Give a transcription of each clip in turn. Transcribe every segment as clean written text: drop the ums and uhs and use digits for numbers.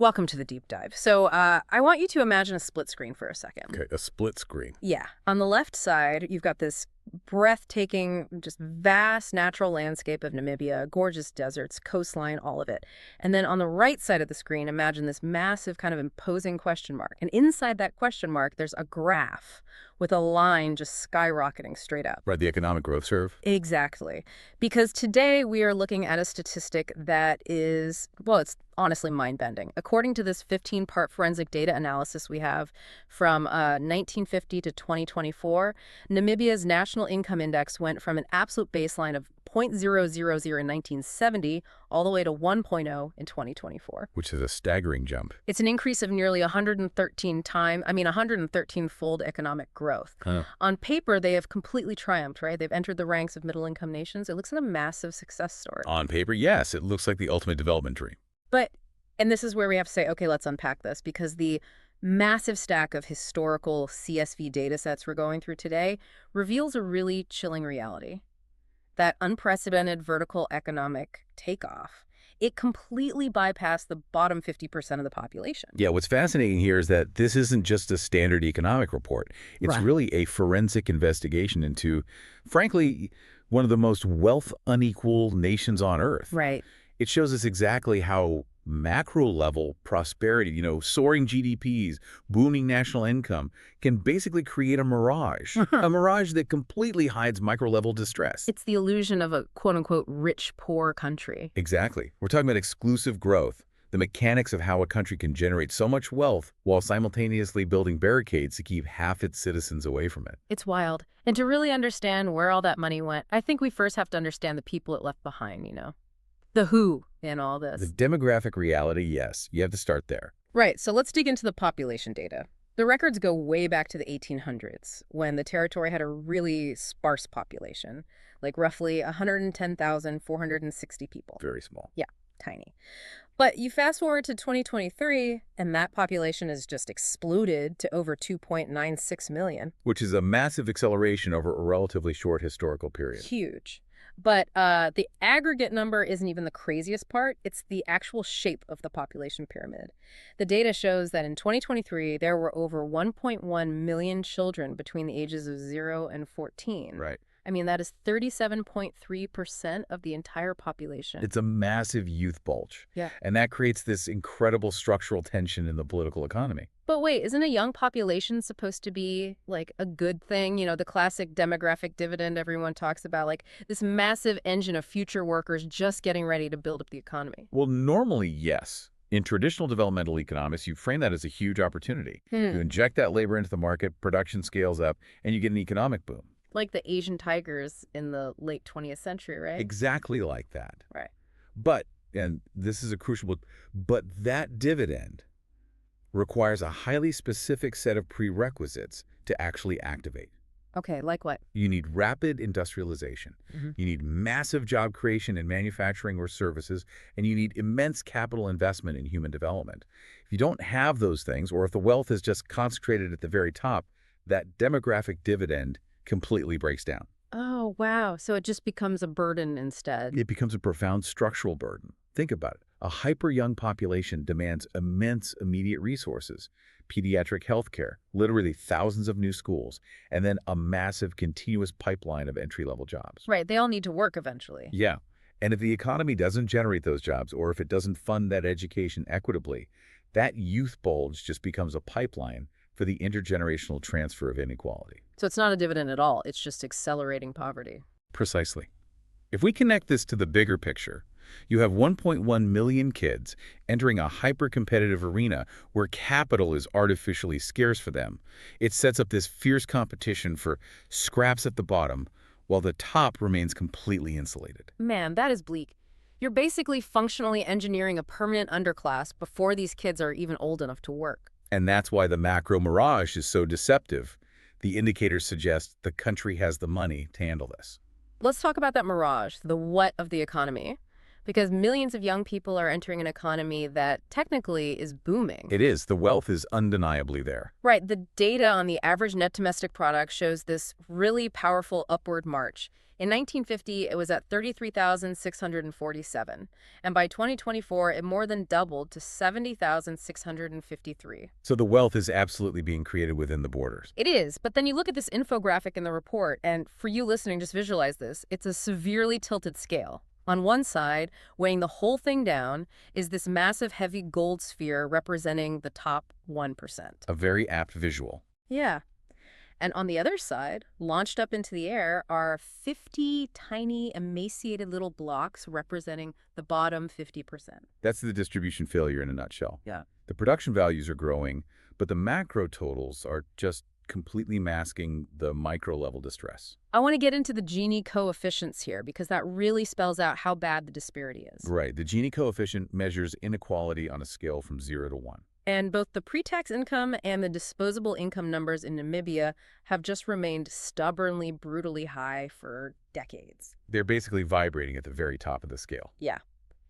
Welcome to the deep dive. So I want you to imagine a split screen for a second. Okay, a split screen. Yeah. On the left side, you've got this breathtaking, just vast natural landscape of Namibia, gorgeous deserts, coastline, all of it. And then on the right side of the screen, imagine this massive kind of imposing question mark. And inside that question mark, there's a graph with a line just skyrocketing straight up. Right, the economic growth curve. Exactly. Because today we are looking at a statistic that is, well, it's honestly mind-bending. According to this 15-part forensic data analysis we have from 1950 to 2024, Namibia's national income index went from an absolute baseline of 0.000 in 1970 all the way to 1.0 in 2024. Which is a staggering jump. It's an increase of nearly 113-fold economic growth. On paper, they have completely triumphed, right? They've entered the ranks of middle-income nations. It looks like a massive success story. On paper, yes, it looks like the ultimate development dream. But, and this is where we have to say, okay, let's unpack this, because the massive stack of historical CSV data sets we're going through today reveals a really chilling reality. That unprecedented vertical economic takeoff, it completely bypassed the bottom 50% of the population. Yeah, what's fascinating here is that this isn't just a standard economic report. It's really a forensic investigation into, frankly, one of the most wealth unequal nations on Earth. Right. It shows us exactly how macro-level prosperity, soaring GDPs, booming national income, can basically create a mirage, a mirage that completely hides micro-level distress. It's the illusion of a quote-unquote rich, poor country. Exactly. We're talking about exclusive growth, the mechanics of how a country can generate so much wealth while simultaneously building barricades to keep half its citizens away from it. It's wild. And to really understand where all that money went, I think we first have to understand the people it left behind, The who in all this. The demographic reality, yes. You have to start there. Right. So let's dig into the population data. The records go way back to the 1800s, when the territory had a really sparse population, like roughly 110,460 people. Very small. Yeah, tiny. But you fast forward to 2023, and that population has just exploded to over 2.96 million. Which is a massive acceleration over a relatively short historical period. Huge. But the aggregate number isn't even the craziest part. It's the actual shape of the population pyramid. The data shows that in 2023, there were over 1.1 million children between the ages of 0 and 14. Right. I mean, that is 37.3% of the entire population. It's a massive youth bulge. Yeah. And that creates this incredible structural tension in the political economy. But wait, isn't a young population supposed to be like a good thing? The classic demographic dividend everyone talks about, like this massive engine of future workers just getting ready to build up the economy. Well, normally, yes. In traditional developmental economics, you frame that as a huge opportunity. You inject that labor into the market, production scales up, and you get an economic boom. Like the Asian tigers in the late 20th century, right? Exactly like that. Right. But, and this is a crucial, but that dividend requires a highly specific set of prerequisites to actually activate. Okay, like what? You need rapid industrialization. You need massive job creation in manufacturing or services, and you need immense capital investment in human development. If you don't have those things, or if the wealth is just concentrated at the very top, that demographic dividend completely breaks down. Oh, wow. So it just becomes a burden instead. It becomes a profound structural burden. Think about it. A hyper-young population demands immense immediate resources, pediatric health care, literally thousands of new schools, and then a massive continuous pipeline of entry-level jobs. Right. They all need to work eventually. Yeah. And if the economy doesn't generate those jobs, or if it doesn't fund that education equitably, that youth bulge just becomes a pipeline for the intergenerational transfer of inequality. So it's not a dividend at all. It's just accelerating poverty. Precisely. If we connect this to the bigger picture, you have 1.1 million kids entering a hyper-competitive arena where capital is artificially scarce for them. It sets up this fierce competition for scraps at the bottom, while the top remains completely insulated. Man, that is bleak. You're basically functionally engineering a permanent underclass before these kids are even old enough to work. And that's why the macro mirage is so deceptive. The indicators suggest the country has the money to handle this. Let's talk about that mirage, the what of the economy. because millions of young people are entering an economy that technically is booming. It is. The wealth is undeniably there. Right. The data on the average net domestic product shows this really powerful upward march. In 1950, it was at 33,647. And by 2024, it more than doubled to 70,653. So the wealth is absolutely being created within the borders. It is. But then you look at this infographic in the report, and for you listening, just visualize this. It's a severely tilted scale. On one side, weighing the whole thing down, is this massive heavy gold sphere representing the top 1%. A very apt visual. Yeah. And on the other side, launched up into the air, are 50 tiny, emaciated little blocks representing the bottom 50%. That's the distribution failure in a nutshell. Yeah. The production values are growing, but the macro totals are just completely masking the micro-level distress. I want to get into the Gini coefficients here because that really spells out how bad the disparity is. Right. The Gini coefficient measures inequality on a scale from 0 to 1. And both the pre-tax income and the disposable income numbers in Namibia have just remained stubbornly, brutally high for decades. They're basically vibrating at the very top of the scale. Yeah.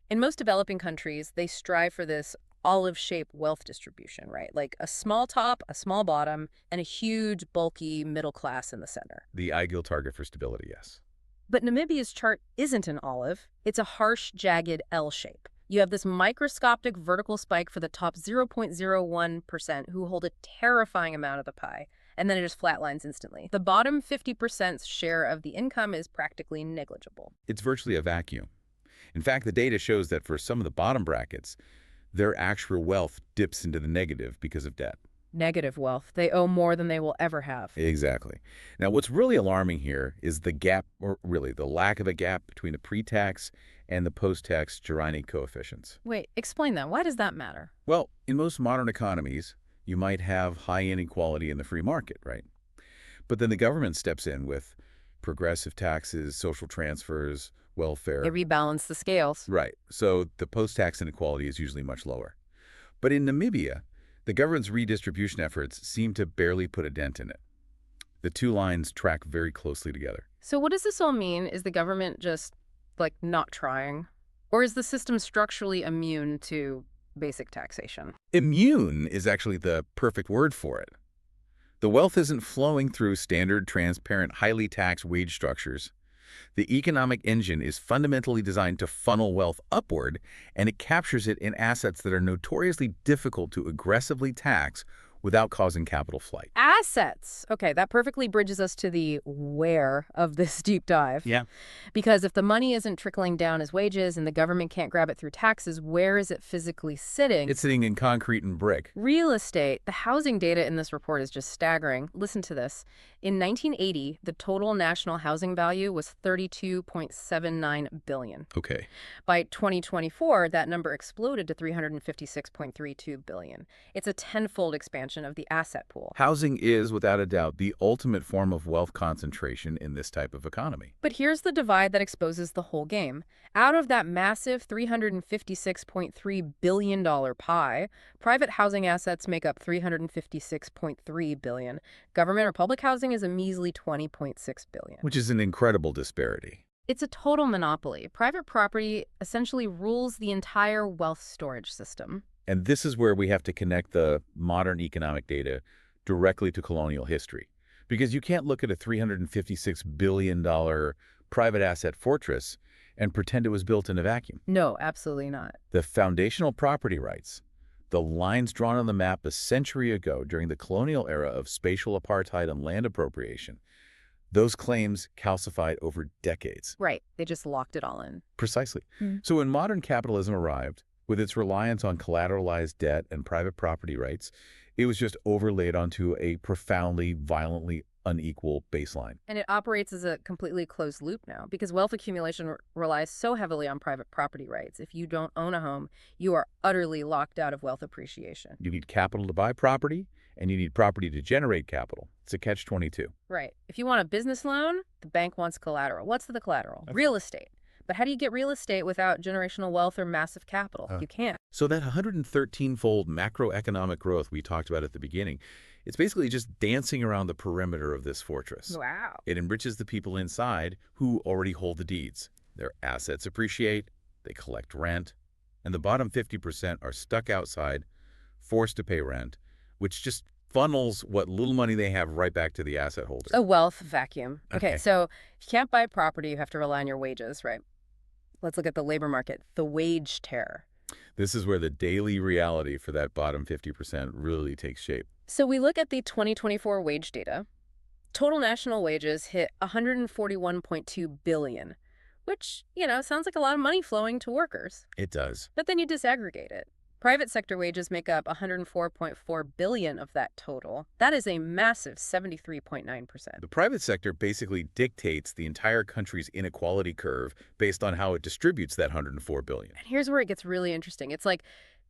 In most developing countries, they strive for this olive-shaped wealth distribution, right? Like a small top, a small bottom, and a huge, bulky middle class in the center. The ideal target for stability, yes. But Namibia's chart isn't an olive. It's a harsh, jagged L shape. You have this microscopic vertical spike for the top 0.01% who hold a terrifying amount of the pie, and then it just flatlines instantly. The bottom 50%'s share of the income is practically negligible. It's virtually a vacuum. In fact, the data shows that for some of the bottom brackets, their actual wealth dips into the negative because of debt. Negative wealth. They owe more than they will ever have. Exactly. Now, what's really alarming here is the gap, or really the lack of a gap between the pre-tax and the post-tax Gini coefficients. Wait, explain that. Why does that matter? Well, in most modern economies, you might have high inequality in the free market, right? But then the government steps in with progressive taxes, social transfers, welfare. They rebalance the scales. Right. So the post-tax inequality is usually much lower. But in Namibia, the government's redistribution efforts seem to barely put a dent in it. The two lines track very closely together. So what does this all mean? Is the government just, like, not trying? Or is the system structurally immune to basic taxation? Immune is actually the perfect word for it. The wealth isn't flowing through standard, transparent, highly taxed wage structures. The economic engine is fundamentally designed to funnel wealth upward, and it captures it in assets that are notoriously difficult to aggressively tax without causing capital flight. Assets. Okay, that perfectly bridges us to the where of this deep dive. Yeah. Because if the money isn't trickling down as wages and the government can't grab it through taxes, where is it physically sitting? It's sitting in concrete and brick. Real estate. The housing data in this report is just staggering. Listen to this. In 1980, the total national housing value was $32.79 billion. Okay. By 2024, that number exploded to $356.32 billion. It's a tenfold expansion of the asset pool. Housing is, without a doubt, the ultimate form of wealth concentration in this type of economy. But here's the divide that exposes the whole game. Out of that massive $356.3 billion pie, private housing assets make up $356.3 billion. Government or public housing is a measly $20.6 billion. Which is an incredible disparity. It's a total monopoly. Private property essentially rules the entire wealth storage system. And this is where we have to connect the modern economic data directly to colonial history. Because you can't look at a $356 billion private asset fortress and pretend it was built in a vacuum. No, absolutely not. The foundational property rights, the lines drawn on the map a century ago during the colonial era of spatial apartheid and land appropriation, those claims calcified over decades. Right. They just locked it all in. Precisely. So when modern capitalism arrived, with its reliance on collateralized debt and private property rights, it was just overlaid onto a profoundly, violently unequal baseline. And it operates as a completely closed loop now because wealth accumulation relies so heavily on private property rights. If you don't own a home, you are utterly locked out of wealth appreciation. You need capital to buy property, and you need property to generate capital. It's a catch-22. Right. If you want a business loan, the bank wants collateral. What's the collateral? Real estate. But how do you get real estate without generational wealth or massive capital? You can't. So that 113-fold macroeconomic growth we talked about at the beginning, it's basically just dancing around the perimeter of this fortress. Wow. It enriches the people inside who already hold the deeds. Their assets appreciate, they collect rent, and the bottom 50% are stuck outside, forced to pay rent, which just funnels what little money they have right back to the asset holder. A wealth vacuum. Okay, Okay. so if you can't buy property, you have to rely on your wages, right? Let's look at the labor market, the wage tear. This is where the daily reality for that bottom 50% really takes shape. So we look at the 2024 wage data. Total national wages hit $141.2 billion, which, sounds like a lot of money flowing to workers. It does. But then you disaggregate it. Private sector wages make up $104.4 billion of that total. That is a massive 73.9%. The private sector basically dictates the entire country's inequality curve based on how it distributes that $104 billion. And here's where it gets really interesting. It's like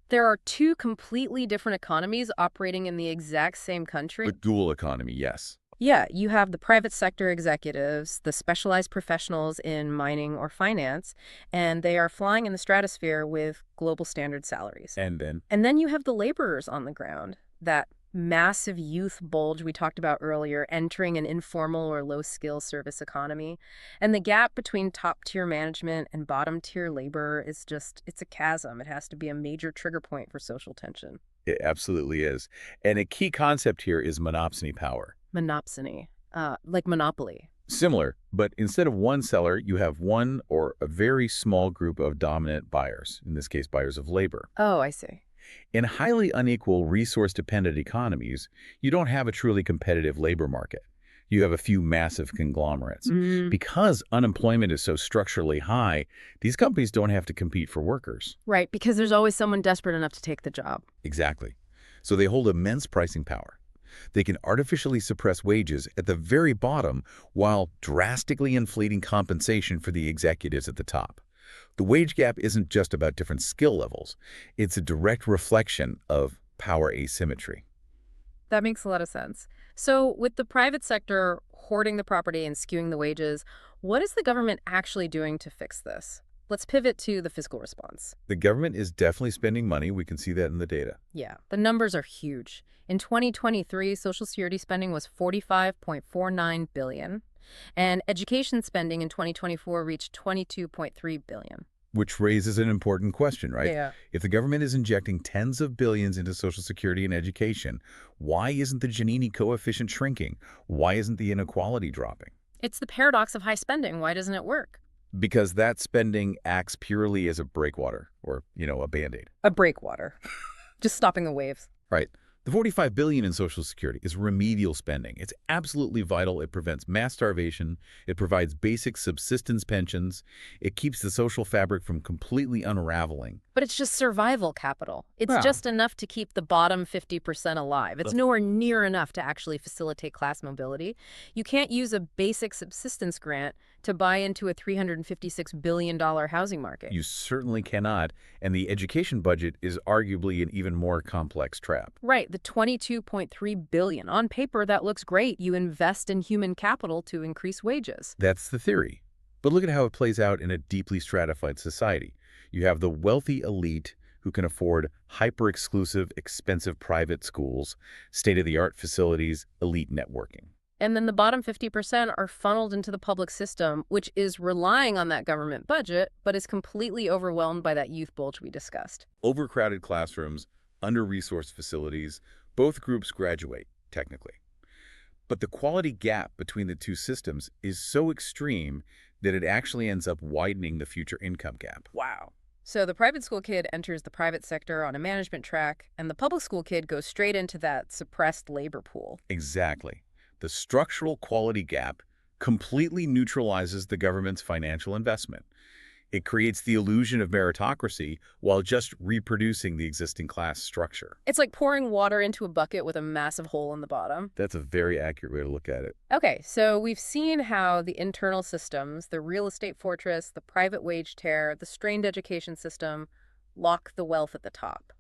there are two completely different economies operating in the exact same country. The dual economy, yes. Yeah, you have the private sector executives, the specialized professionals in mining or finance, and they are flying in the stratosphere with global standard salaries. And then you have the laborers on the ground, that massive youth bulge we talked about earlier, entering an informal or low-skill service economy. And the gap between top-tier management and bottom-tier labor is it's a chasm. It has to be a major trigger point for social tension. it absolutely is. And a key concept here is monopsony power. Monopsony, like monopoly. Similar, but instead of one seller, you have one or a very small group of dominant buyers, in this case, buyers of labor. Oh, I see. In highly unequal, resource-dependent economies, you don't have a truly competitive labor market. You have a few massive conglomerates. Because unemployment is so structurally high, these companies don't have to compete for workers. Right, because there's always someone desperate enough to take the job. Exactly. So they hold immense pricing power. They can artificially suppress wages at the very bottom while drastically inflating compensation for the executives at the top. The wage gap isn't just about different skill levels. It's a direct reflection of power asymmetry. That makes a lot of sense. So with the private sector hoarding the property and skewing the wages, what is the government actually doing to fix this? Let's pivot to the fiscal response. The government is definitely spending money. We can see that in the data. Yeah, the numbers are huge. In 2023, Social Security spending was $45.49 billion, and education spending in 2024 reached $22.3 billion. Which raises an important question, right? Yeah. If the government is injecting tens of billions into Social Security and education, why isn't the Gini coefficient shrinking? Why isn't the inequality dropping? It's the paradox of high spending. Why doesn't it work? Because that spending acts purely as a breakwater or, a Band-Aid. A breakwater. Just stopping the waves. Right. The $45 billion in Social Security is remedial spending. It's absolutely vital. It prevents mass starvation. It provides basic subsistence pensions. It keeps the social fabric from completely unraveling. But it's just survival capital. It's Yeah. just enough to keep the bottom 50% alive. It's nowhere near enough to actually facilitate class mobility. You can't use a basic subsistence grant to buy into a $356 billion housing market. You certainly cannot, and the education budget is arguably an even more complex trap. Right, the $22.3 billion. On paper, that looks great. You invest in human capital to increase wages. That's the theory. But look at how it plays out in a deeply stratified society. You have the wealthy elite who can afford hyper-exclusive, expensive private schools, state-of-the-art facilities, elite networking. And then the bottom 50% are funneled into the public system, which is relying on that government budget, but is completely overwhelmed by that youth bulge we discussed. Overcrowded classrooms, under-resourced facilities, both groups graduate, technically. But the quality gap between the two systems is so extreme that it actually ends up widening the future income gap. Wow. So the private school kid enters the private sector on a management track, and the public school kid goes straight into that suppressed labor pool. Exactly. The structural quality gap completely neutralizes the government's financial investment. It creates the illusion of meritocracy while just reproducing the existing class structure. It's like pouring water into a bucket with a massive hole in the bottom. That's a very accurate way to look at it. Okay, so we've seen how the internal systems, the real estate fortress, the private wage tear, the strained education system, lock the wealth at the top.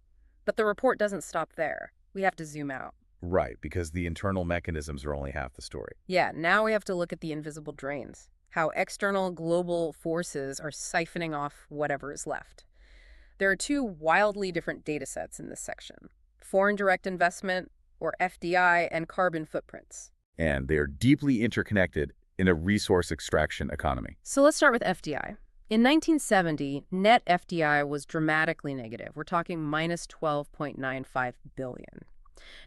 But the report doesn't stop there. We have to zoom out. Right, because the internal mechanisms are only half the story. Yeah, now we have to look at the invisible drains. How external global forces are siphoning off whatever is left. There are two wildly different data sets in this section: foreign direct investment, or FDI, and carbon footprints. And they are deeply interconnected in a resource extraction economy. So let's start with FDI. In 1970, net FDI was dramatically negative. We're talking minus 12.95 billion.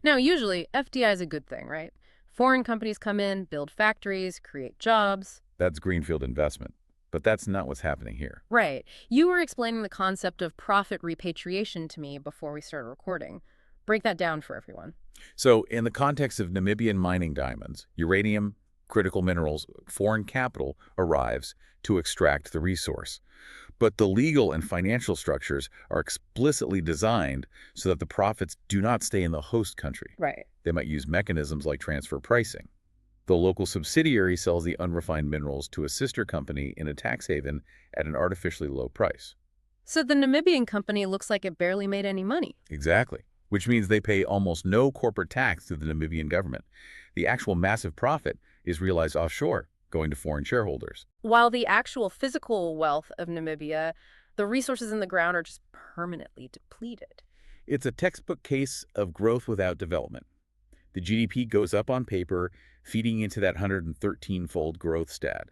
Now, usually, FDI is a good thing, right? Foreign companies come in, build factories, create jobs. That's greenfield investment. But that's not what's happening here. Right. You were explaining the concept of profit repatriation to me before we started recording. Break that down for everyone. So, in the context of Namibian mining diamonds, uranium, critical minerals, foreign capital arrives to extract the resource. But the legal and financial structures are explicitly designed so that the profits do not stay in the host country. Right. They might use mechanisms like transfer pricing. The local subsidiary sells the unrefined minerals to a sister company in a tax haven at an artificially low price. So the Namibian company looks like it barely made any money. Exactly. Which means they pay almost no corporate tax to the Namibian government. The actual massive profit is realized offshore, going to foreign shareholders. While the actual physical wealth of Namibia, the resources in the ground are just permanently depleted. It's a textbook case of growth without development. The GDP goes up on paper, feeding into that 113-fold growth stat.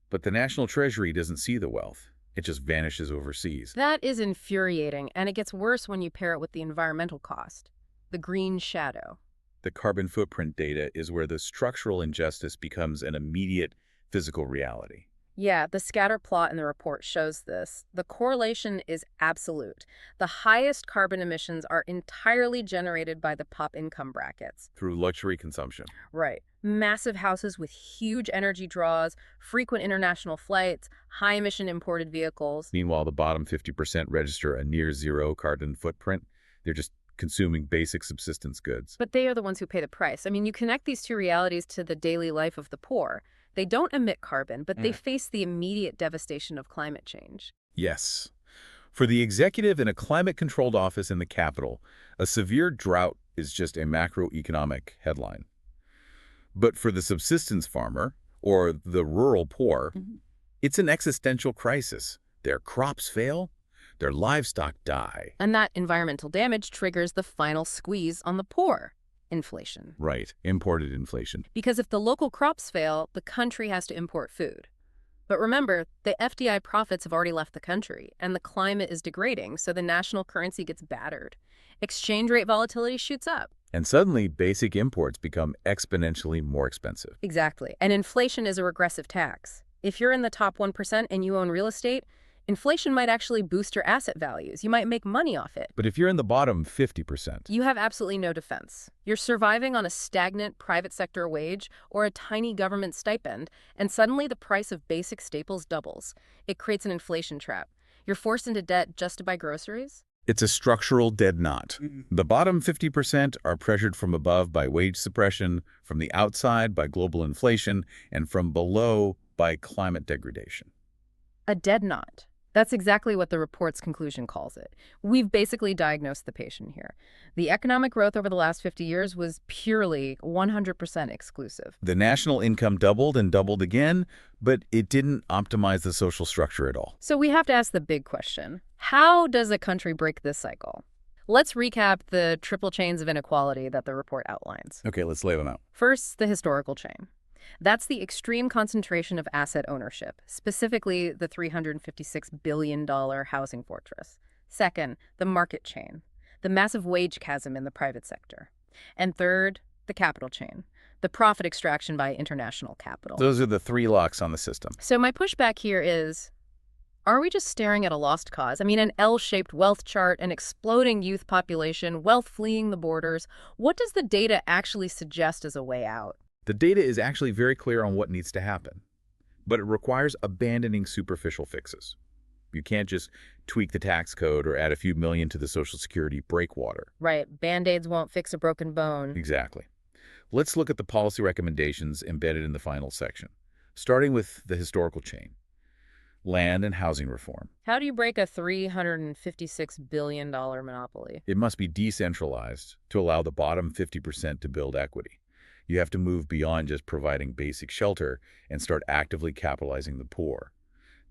But the national treasury doesn't see the wealth. It just vanishes overseas. That is infuriating, and it gets worse when you pair it with the environmental cost, the green shadow. The carbon footprint data is where the structural injustice becomes an immediate physical reality. Yeah, the scatter plot in the report shows this. The correlation is absolute. The highest carbon emissions are entirely generated by the top income brackets. Through luxury consumption. Right. Massive houses with huge energy draws, frequent international flights, high-emission imported vehicles. Meanwhile, the bottom 50% register a near-zero carbon footprint. They're just consuming basic subsistence goods. But they are the ones who pay the price. I mean, you connect these two realities to the daily life of the poor. They don't emit carbon, but they face the immediate devastation of climate change. Yes. For the executive in a climate-controlled office in the capital, a severe drought is just a macroeconomic headline. But for the subsistence farmer, or the rural poor, it's an existential crisis. Their crops fail, their livestock die. And that environmental damage triggers the final squeeze on the poor. Inflation. Right, imported inflation. Because if the local crops fail, the country has to import food. But remember, the FDI profits have already left the country, and the climate is degrading, so the national currency gets battered. Exchange rate volatility shoots up. And suddenly, basic imports become exponentially more expensive. Exactly. And inflation is a regressive tax. If you're in the top 1% and you own real estate, inflation might actually boost your asset values. You might make money off it. But if you're in the bottom 50%, you have absolutely no defense. You're surviving on a stagnant private sector wage or a tiny government stipend, and suddenly the price of basic staples doubles. It creates an inflation trap. You're forced into debt just to buy groceries. It's a structural dead knot. The bottom 50% are pressured from above by wage suppression, from the outside by global inflation, and from below by climate degradation. A dead knot. That's exactly what the report's conclusion calls it. We've basically diagnosed the patient here. The economic growth over the last 50 years was purely 100% exclusive. The national income doubled and doubled again, but it didn't optimize the social structure at all. So we have to ask the big question. How does a country break this cycle? Let's recap the triple chains of inequality that the report outlines. Okay, let's lay them out. First, the historical chain. That's the extreme concentration of asset ownership, specifically the $356 billion housing fortress. Second, the market chain, the massive wage chasm in the private sector. And third, the capital chain, the profit extraction by international capital. Those are the three locks on the system. So my pushback here is, are we just staring at a lost cause? I mean, an L-shaped wealth chart, an exploding youth population, wealth fleeing the borders. What does the data actually suggest as a way out? The data is actually very clear on what needs to happen, but it requires abandoning superficial fixes. You can't just tweak the tax code or add a few million to the Social Security breakwater. Right. Band-Aids won't fix a broken bone. Exactly. Let's look at the policy recommendations embedded in the final section, starting with the historical chain. Land and housing reform. How do you break a $356 billion monopoly? It must be decentralized to allow the bottom 50% to build equity. You have to move beyond just providing basic shelter and start actively capitalizing the poor.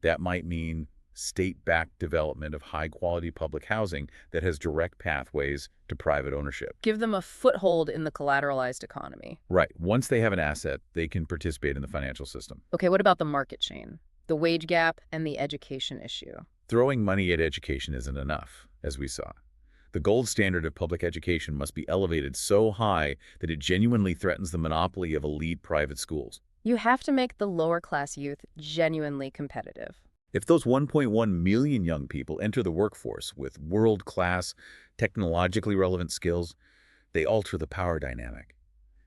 That might mean state-backed development of high-quality public housing that has direct pathways to private ownership. Give them a foothold in the collateralized economy. Right. Once they have an asset, they can participate in the financial system. Okay, what about the market chain? the wage gap, and the education issue. Throwing money at education isn't enough, as we saw. The gold standard of public education must be elevated so high that it genuinely threatens the monopoly of elite private schools. You have to make the lower-class youth genuinely competitive. If those 1.1 million young people enter the workforce with world-class, technologically relevant skills, they alter the power dynamic.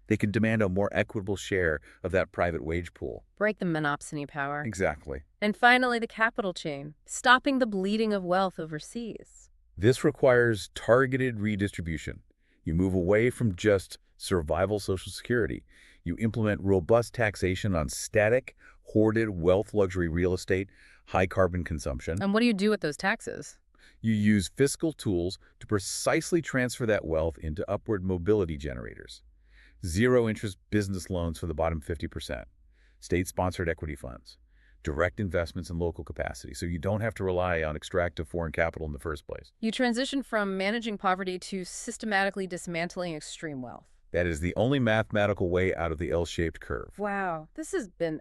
They can demand a more equitable share of that private wage pool. Break the monopsony power. Exactly. And finally, the capital chain, stopping the bleeding of wealth overseas. This requires targeted redistribution. You move away from just survival Social Security. You implement robust taxation on static, hoarded wealth luxury real estate, high carbon consumption. And what do you do with those taxes? You use fiscal tools to precisely transfer that wealth into upward mobility generators. Zero-interest business loans for the bottom 50%, state-sponsored equity funds, direct investments in local capacity, so you don't have to rely on extractive foreign capital in the first place. You transition from managing poverty to systematically dismantling extreme wealth. That is the only mathematical way out of the L-shaped curve. Wow. This has been,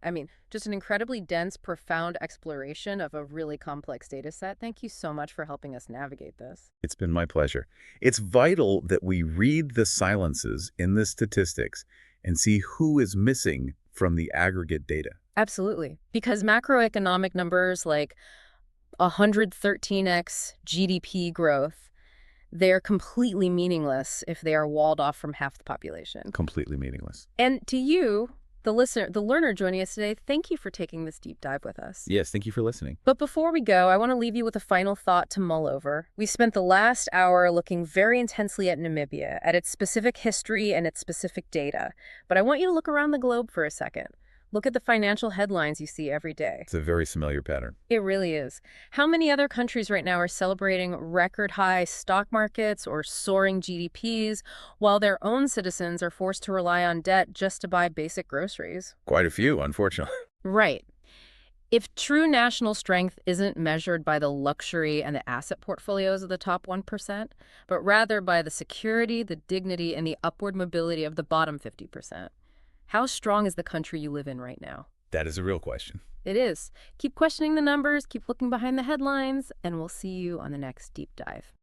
just an incredibly dense, profound exploration of a really complex data set. Thank you so much for helping us navigate this. It's been my pleasure. It's vital that we read the silences in the statistics and see who is missing from the aggregate data. Absolutely. Because macroeconomic numbers like 113x GDP growth, they're completely meaningless if they are walled off from half the population. Completely meaningless. And to you, the listener, the learner joining us today, thank you for taking this deep dive with us. Yes, thank you for listening. But before we go, I want to leave you with a final thought to mull over. We spent the last hour looking very intensely at Namibia, at its specific history and its specific data. But I want you to look around the globe for a second. Look at the financial headlines you see every day. It's a very familiar pattern. It really is. How many other countries right now are celebrating record-high stock markets or soaring GDPs, while their own citizens are forced to rely on debt just to buy basic groceries? Quite a few, unfortunately. Right. If true national strength isn't measured by the luxury and the asset portfolios of the top 1%, but rather by the security, the dignity, and the upward mobility of the bottom 50%, how strong is the country you live in right now? That is a real question. It is. Keep questioning the numbers, keep looking behind the headlines, and we'll see you on the next deep dive.